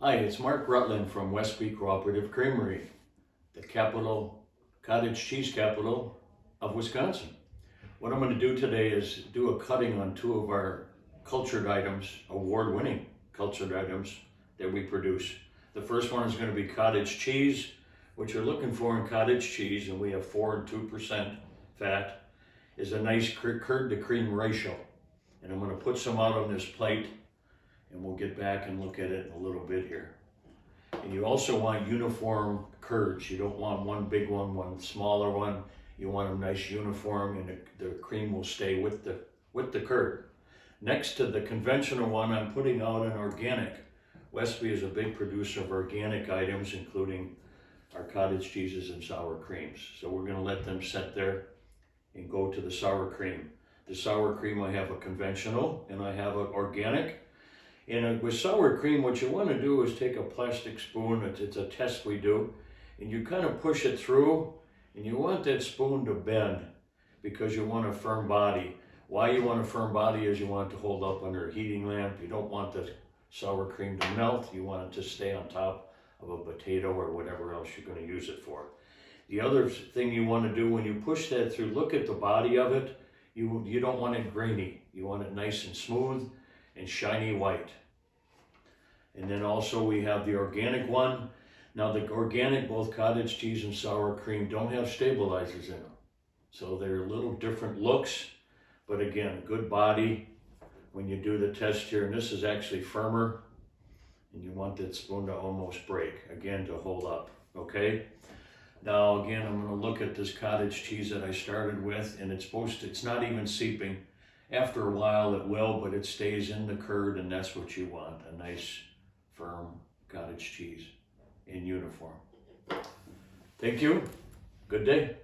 Hi, it's Mark Rutlin from Westby Cooperative Creamery, the cottage cheese capital of Wisconsin. What I'm going to do today is do a cutting on two of our cultured items, award-winning cultured items that we produce. The first one is going to be cottage cheese. What you're looking for in cottage cheese, and we have 4 and 2% fat, is a nice curd to cream ratio. And I'm going to put some out on this plate, and we'll get back and look at it in a little bit here. And you also want uniform curds. You don't want one big one, one smaller one. You want them nice uniform, and the cream will stay with the curd. Next to the conventional one, I'm putting out an organic. Westby is a big producer of organic items, including our cottage cheeses and sour creams. So we're going to let them set there and go to the sour cream. The sour cream, I have a conventional and I have an organic. And with sour cream, what you want to do is take a plastic spoon, it's a test we do, and you kind of push it through, and you want that spoon to bend because you want a firm body. Why you want a firm body is you want it to hold up under a heating lamp. You don't want the sour cream to melt. You want it to stay on top of a potato or whatever else you're going to use it for. The other thing you want to do when you push that through, look at the body of it. You don't want it grainy. You want it nice and smooth and shiny white. And then also we have the organic one. Now the organic, both cottage cheese and sour cream, don't have stabilizers in them. So they're little different looks, but again, good body when you do the test here. And this is actually firmer, and you want that spoon to almost break, again, to hold up, okay? Now again, I'm gonna look at this cottage cheese that I started with, and it's not even seeping. After a while it will, but it stays in the curd, and that's what you want, a nice, firm cottage cheese in uniform. Thank you. Good day.